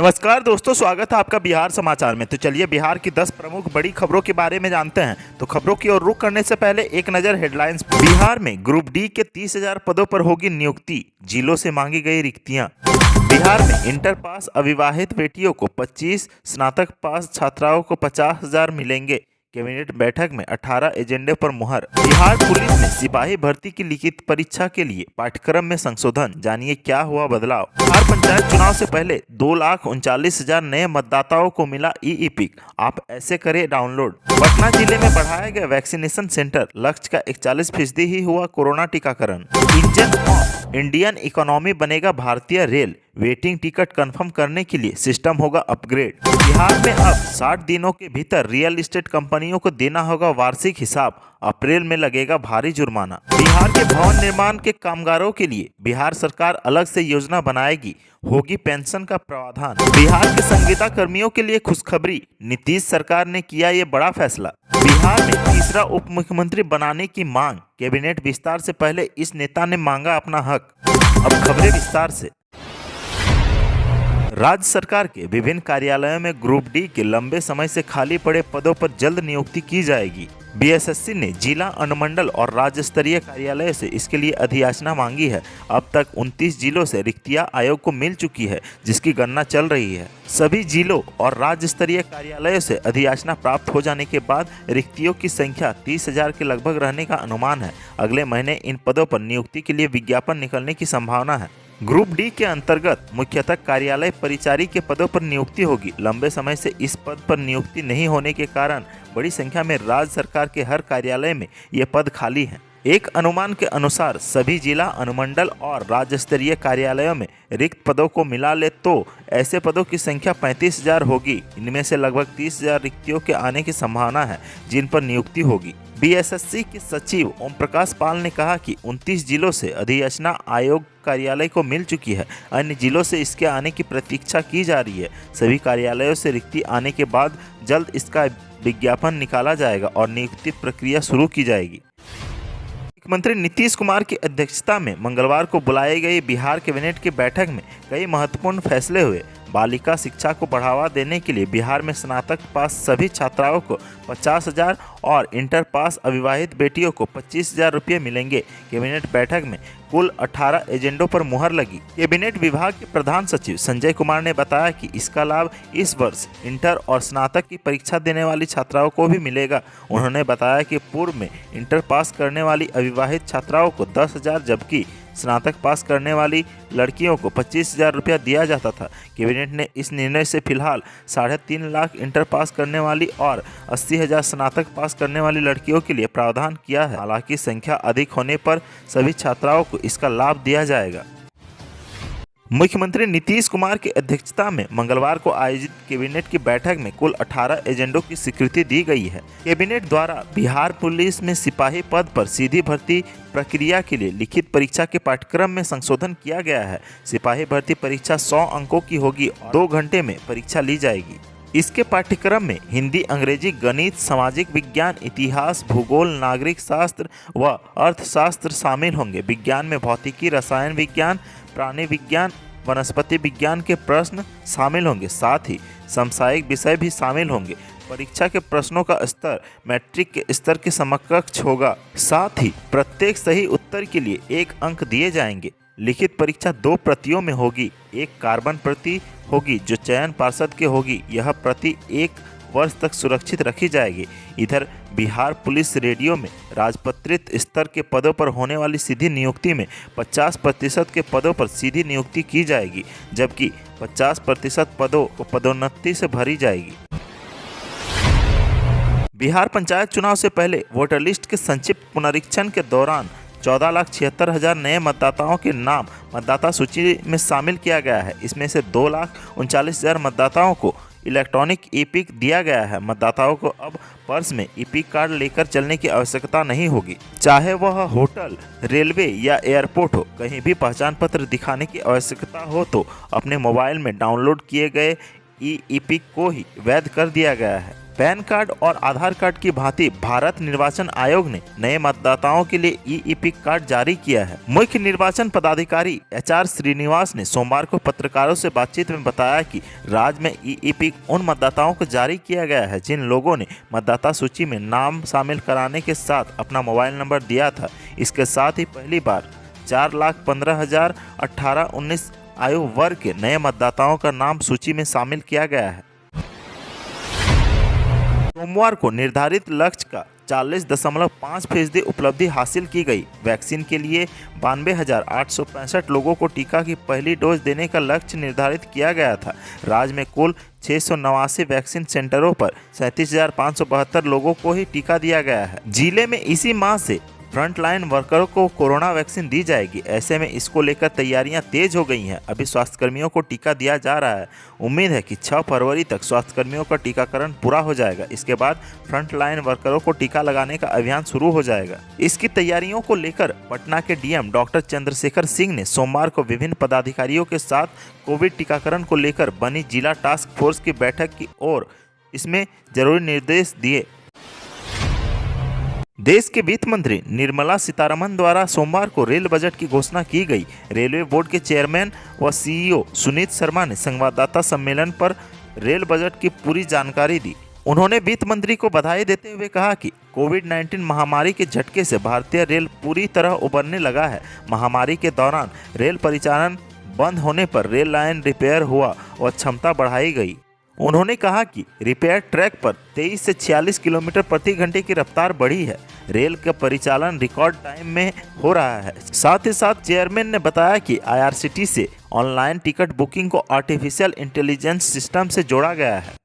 नमस्कार दोस्तों, स्वागत है आपका बिहार समाचार में। तो चलिए बिहार की 10 प्रमुख बड़ी खबरों के बारे में जानते हैं। तो खबरों की ओर रुख करने से पहले एक नज़र हेडलाइंस। बिहार में ग्रुप डी के 30,000 पदों पर होगी नियुक्ति, जिलों से मांगी गई रिक्तियां। बिहार में इंटर पास अविवाहित बेटियों को 25, स्नातक पास छात्राओं को 50,000 मिलेंगे। कैबिनेट बैठक में 18 एजेंडे पर मुहर। बिहार पुलिस में सिपाही भर्ती की लिखित परीक्षा के लिए पाठ्यक्रम में संशोधन, जानिए क्या हुआ बदलाव। बिहार पंचायत चुनाव से पहले 2,39,000 नए मतदाताओं को मिला ई-इपिक, आप ऐसे करें डाउनलोड। पटना जिले में बढ़ाया गया वैक्सीनेशन सेंटर, लक्ष्य का 41% ही हुआ कोरोना टीकाकरण। इंजन ऑफ इंडियन इकोनॉमी बनेगा भारतीय रेल, वेटिंग टिकट कंफर्म करने के लिए सिस्टम होगा अपग्रेड। बिहार में अब 60 दिनों के भीतर रियल एस्टेट कंपनियों को देना होगा वार्षिक हिसाब, अप्रैल में लगेगा भारी जुर्माना। बिहार के भवन निर्माण के कामगारों के लिए बिहार सरकार अलग से योजना बनाएगी, होगी पेंशन का प्रावधान। बिहार के संविदा कर्मियों के लिए खुशखबरी, नीतीश सरकार ने किया ये बड़ा फैसला। बिहार में तीसरा उप मुख्यमंत्री बनाने की मांग, कैबिनेट विस्तार से पहले इस नेता ने मांगा अपना हक। अब खबरें विस्तार से। राज्य सरकार के विभिन्न कार्यालयों में ग्रुप डी के लंबे समय से खाली पड़े पदों पर जल्द नियुक्ति की जाएगी। बीएसएससी ने जिला, अनुमंडल और राज्य स्तरीय कार्यालय से इसके लिए अधियाचना मांगी है। अब तक 29 जिलों से रिक्तियां आयोग को मिल चुकी है, जिसकी गणना चल रही है। सभी जिलों और राज्य स्तरीय कार्यालयों से अधियाचना प्राप्त हो जाने के बाद रिक्तियों की संख्या 30,000 के लगभग रहने का अनुमान है। अगले महीने इन पदों पर नियुक्ति के लिए विज्ञापन निकलने की संभावना है। ग्रुप डी के अंतर्गत मुख्यतः कार्यालय परिचारी के पदों पर नियुक्ति होगी। लंबे समय से इस पद पर नियुक्ति नहीं होने के कारण बड़ी संख्या में राज्य सरकार के हर कार्यालय में ये पद खाली हैं। एक अनुमान के अनुसार सभी जिला, अनुमंडल और राज्य स्तरीय कार्यालयों में रिक्त पदों को मिला ले तो ऐसे पदों की संख्या 35,000 होगी। इनमें से लगभग 30,000 रिक्तियों के आने की संभावना है, जिन पर नियुक्ति होगी। बीएसएससी के सचिव ओम प्रकाश पाल ने कहा कि 29 जिलों से अधियाचना आयोग कार्यालय को मिल चुकी है, अन्य जिलों से इसके आने की प्रतीक्षा की जा रही है। सभी कार्यालयों से रिक्ति आने के बाद जल्द इसका विज्ञापन निकाला जाएगा और नियुक्ति प्रक्रिया शुरू की जाएगी। मुख्यमंत्री नीतीश कुमार की अध्यक्षता में मंगलवार को बुलाई गई बिहार कैबिनेट की बैठक में कई महत्वपूर्ण फैसले हुए। बालिका शिक्षा को बढ़ावा देने के लिए बिहार में स्नातक पास सभी छात्राओं को 50,000 और इंटर पास अविवाहित बेटियों को 25,000 रुपये मिलेंगे। कैबिनेट बैठक में कुल 18 एजेंडों पर मुहर लगी। कैबिनेट विभाग के प्रधान सचिव संजय कुमार ने बताया कि इसका लाभ इस वर्ष इंटर और स्नातक की परीक्षा देने वाली छात्राओं को भी मिलेगा। उन्होंने बताया कि पूर्व में इंटर पास करने वाली अविवाहित छात्राओं को 10,000 जबकि स्नातक पास करने वाली लड़कियों को 25,000 रुपया दिया जाता था। कैबिनेट ने इस निर्णय से फिलहाल 3.5 लाख इंटर पास करने वाली और 80,000 स्नातक पास करने वाली लड़कियों के लिए प्रावधान किया है। हालांकि संख्या अधिक होने पर सभी छात्राओं को इसका लाभ दिया जाएगा। मुख्यमंत्री नीतीश कुमार की अध्यक्षता में मंगलवार को आयोजित कैबिनेट की बैठक में कुल 18 एजेंडों की स्वीकृति दी गई है। कैबिनेट द्वारा बिहार पुलिस में सिपाही पद पर सीधी भर्ती प्रक्रिया के लिए लिखित परीक्षा के पाठ्यक्रम में संशोधन किया गया है। सिपाही भर्ती परीक्षा 100 अंकों की होगी और 2 घंटे में परीक्षा ली जाएगी। इसके पाठ्यक्रम में हिंदी, अंग्रेजी, गणित, सामाजिक विज्ञान, इतिहास, भूगोल, नागरिक शास्त्र व अर्थशास्त्र शामिल होंगे। विज्ञान में भौतिकी, रसायन विज्ञान, प्राणी विज्ञान, वनस्पति विज्ञान के प्रश्न शामिल होंगे। साथ ही समसामयिक विषय भी शामिल होंगे। परीक्षा के प्रश्नों का स्तर मैट्रिक के स्तर के समकक्ष होगा। साथ ही प्रत्येक सही उत्तर के लिए 1 अंक दिए जाएंगे। लिखित परीक्षा 2 प्रतियों में होगी। एक कार्बन प्रति होगी जो चयन पार्षद के होगी। यह प्रति 1 वर्ष तक सुरक्षित रखी जाएगी। इधर बिहार पुलिस रेडियो में राजपत्रित स्तर के पदों पर होने वाली सीधी नियुक्ति में 50% के पदों पर सीधी नियुक्ति की जाएगी, जबकि 50% पदों को पदोन्नति से भरी जाएगी। बिहार पंचायत चुनाव से पहले वोटर लिस्ट के संक्षिप्त पुनरीक्षण के दौरान 14,76,000 नए मतदाताओं के नाम मतदाता सूची में शामिल किया गया है। इसमें से 2,39,000 मतदाताओं को इलेक्ट्रॉनिक ई-इपिक दिया गया है। मतदाताओं को अब पर्स में ई-इपिक कार्ड लेकर चलने की आवश्यकता नहीं होगी। चाहे वह होटल, रेलवे या एयरपोर्ट हो, कहीं भी पहचान पत्र दिखाने की आवश्यकता हो तो अपने मोबाइल में डाउनलोड किए गए ई-इपिक को ही वैध कर दिया गया है। पैन कार्ड और आधार कार्ड की भांति भारत निर्वाचन आयोग ने नए मतदाताओं के लिए ई-इपिक कार्ड जारी किया है। मुख्य निर्वाचन पदाधिकारी HR श्रीनिवास ने सोमवार को पत्रकारों से बातचीत में बताया कि राज्य में ई-इपिक उन मतदाताओं को जारी किया गया है जिन लोगों ने मतदाता सूची में नाम शामिल कराने के साथ अपना मोबाइल नंबर दिया था। इसके साथ ही पहली बार 4,15,000 18-19 आयु वर्ग के नए मतदाताओं का नाम सूची में शामिल किया गया है। सोमवार को निर्धारित लक्ष्य का 40.5% उपलब्धि हासिल की गई। वैक्सीन के लिए 92,865 लोगों को टीका की पहली डोज देने का लक्ष्य निर्धारित किया गया था। राज्य में कुल 689 वैक्सीन सेंटरों पर 37,572 लोगों को ही टीका दिया गया है। जिले में इसी माह से फ्रंटलाइन वर्करों को कोरोना वैक्सीन दी जाएगी। ऐसे में इसको लेकर तैयारियां तेज हो गई हैं। अभी स्वास्थ्यकर्मियों को टीका दिया जा रहा है। उम्मीद है कि 6 फरवरी तक स्वास्थ्यकर्मियों का टीकाकरण पूरा हो जाएगा। इसके बाद फ्रंटलाइन वर्करों को टीका लगाने का अभियान शुरू हो जाएगा। इसकी तैयारियों को लेकर पटना के DM डॉक्टर चंद्रशेखर सिंह ने सोमवार को विभिन्न पदाधिकारियों के साथ कोविड टीकाकरण को लेकर बनी जिला टास्क फोर्स की बैठक की और इसमें जरूरी निर्देश दिए। देश के वित्त मंत्री निर्मला सीतारमण द्वारा सोमवार को रेल बजट की घोषणा की गई। रेलवे बोर्ड के चेयरमैन व CEO सुनीत शर्मा ने संवाददाता सम्मेलन पर रेल बजट की पूरी जानकारी दी। उन्होंने वित्त मंत्री को बधाई देते हुए कहा कि कोविड-19 महामारी के झटके से भारतीय रेल पूरी तरह उबरने लगा है। महामारी के दौरान रेल परिचालन बंद होने पर रेल लाइन रिपेयर हुआ और क्षमता बढ़ाई गई। उन्होंने कहा कि रिपेयर ट्रैक पर 23 से 46 किलोमीटर प्रति घंटे की रफ्तार बढ़ी है। रेल का परिचालन रिकॉर्ड टाइम में हो रहा है। साथ ही साथ चेयरमैन ने बताया कि IRCTC से ऑनलाइन टिकट बुकिंग को आर्टिफिशियल इंटेलिजेंस सिस्टम से जोड़ा गया है।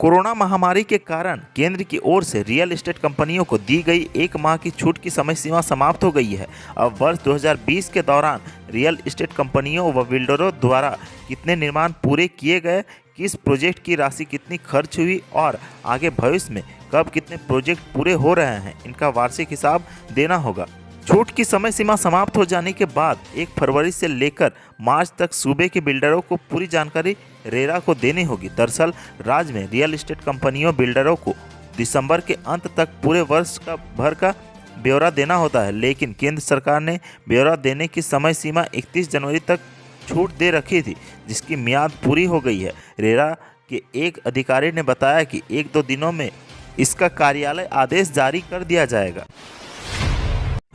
कोरोना महामारी के कारण केंद्र की ओर से रियल एस्टेट कंपनियों को दी गई 1 माह की छूट की समय सीमा समाप्त हो गई है। अब वर्ष 2020 के दौरान रियल एस्टेट कंपनियों व बिल्डरों द्वारा कितने निर्माण पूरे किए गए, किस प्रोजेक्ट की राशि कितनी खर्च हुई और आगे भविष्य में कब कितने प्रोजेक्ट पूरे हो रहे हैं, इनका वार्षिक हिसाब देना होगा। छूट की समय सीमा समाप्त हो जाने के बाद 1 फरवरी से लेकर मार्च तक सूबे के बिल्डरों को पूरी जानकारी रेरा को देनी होगी। दरअसल राज्य में रियल एस्टेट कंपनियों बिल्डरों को दिसंबर के अंत तक पूरे वर्ष का भर का ब्यौरा देना होता है, लेकिन केंद्र सरकार ने ब्यौरा देने की समय सीमा 31 जनवरी तक छूट दे रखी थी, जिसकी मियाद पूरी हो गई है। रेरा के एक अधिकारी ने बताया कि 1-2 दिनों में इसका कार्यालय आदेश जारी कर दिया जाएगा।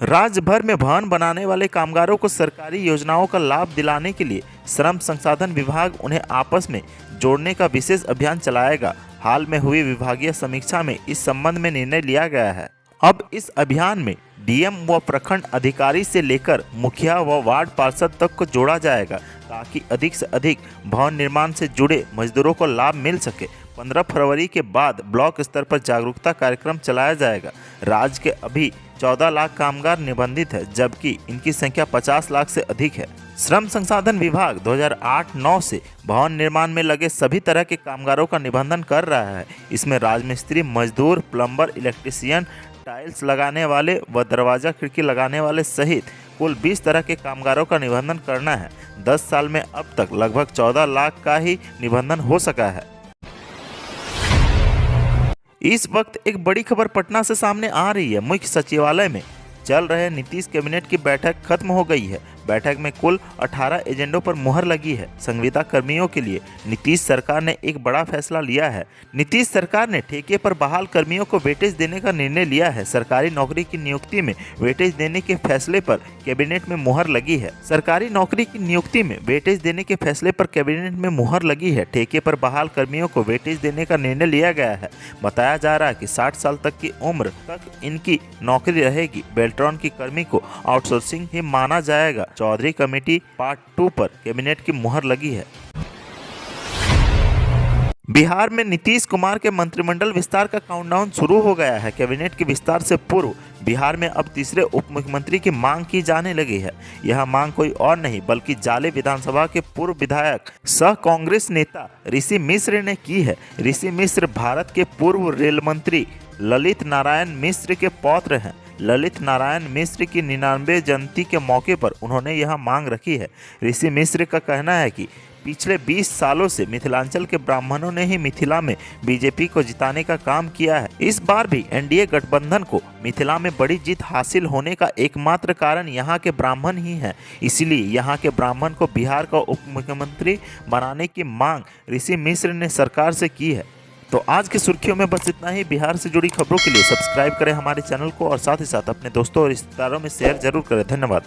राज्य भर में भवन बनाने वाले कामगारों को सरकारी योजनाओं का लाभ दिलाने के लिए श्रम संसाधन विभाग उन्हें आपस में जोड़ने का विशेष अभियान चलाएगा। हाल में हुई विभागीय समीक्षा में इस संबंध में निर्णय लिया गया है। अब इस अभियान में DM व प्रखंड अधिकारी से लेकर मुखिया व वार्ड पार्षद तक को जोड़ा जाएगा, ताकि अधिक से अधिक भवन निर्माण से जुड़े मजदूरों को लाभ मिल सके। 15 फरवरी के बाद ब्लॉक स्तर पर जागरूकता कार्यक्रम चलाया जाएगा। राज्य के अभी 14 लाख कामगार निबंधित है, जबकि इनकी संख्या 50 लाख से अधिक है। श्रम संसाधन विभाग 2008-9 से भवन निर्माण में लगे सभी तरह के कामगारों का निबंधन कर रहा है। इसमें राजमिस्त्री, मजदूर, प्लम्बर, इलेक्ट्रीशियन, टाइल्स लगाने वाले व दरवाजा खिड़की लगाने वाले सहित कुल 20 तरह के कामगारों का निबंधन करना है। 10 साल में अब तक लगभग 14 लाख का ही निबंधन हो सका है। इस वक्त एक बड़ी खबर पटना से सामने आ रही है। मुख्य सचिवालय में चल रहे नीतीश कैबिनेट की बैठक खत्म हो गई है। बैठक में कुल 18 एजेंडों पर मुहर लगी है। संविदा कर्मियों के लिए नीतीश सरकार ने एक बड़ा फैसला लिया है। नीतीश सरकार ने ठेके पर बहाल कर्मियों को वेटेज देने का निर्णय लिया है। सरकारी नौकरी की नियुक्ति में वेटेज देने के फैसले पर कैबिनेट में मुहर लगी है। सरकारी नौकरी की नियुक्ति में वेटेज देने के फैसले पर कैबिनेट में मुहर लगी है। ठेके पर बहाल कर्मियों को वेटेज देने का निर्णय लिया गया है। बताया जा रहा है कि 60 साल तक की उम्र तक इनकी नौकरी रहेगी। बेल्ट्रॉन की कर्मी को आउटसोर्सिंग ही माना जाएगा। चौधरी कमेटी पार्ट 2 पर कैबिनेट की मुहर लगी है। बिहार में नीतीश कुमार के मंत्रिमंडल विस्तार का काउंटडाउन शुरू हो गया है। कैबिनेट के विस्तार से पूर्व बिहार में अब तीसरे उप मुख्यमंत्री की मांग की जाने लगी है। यह मांग कोई और नहीं बल्कि जाले विधानसभा के पूर्व विधायक सह कांग्रेस नेता ऋषि मिश्र ने की है। ऋषि मिश्र भारत के पूर्व रेल मंत्री ललित नारायण मिश्र के पौत्र हैं। ललित नारायण मिश्र की 99 जयंती के मौके पर उन्होंने यह मांग रखी है। ऋषि मिश्र का कहना है कि पिछले 20 सालों से मिथिलांचल के ब्राह्मणों ने ही मिथिला में बीजेपी को जिताने का काम किया है। इस बार भी एनडीए गठबंधन को मिथिला में बड़ी जीत हासिल होने का एकमात्र कारण यहाँ के ब्राह्मण ही हैं। इसीलिए यहाँ के ब्राह्मण को बिहार का उप मुख्यमंत्री बनाने की मांग ऋषि मिश्र ने सरकार से की है। तो आज की सुर्खियों में बस इतना ही। बिहार से जुड़ी खबरों के लिए सब्सक्राइब करें हमारे चैनल को और साथ ही साथ अपने दोस्तों और रिश्तेदारों में शेयर जरूर करें। धन्यवाद।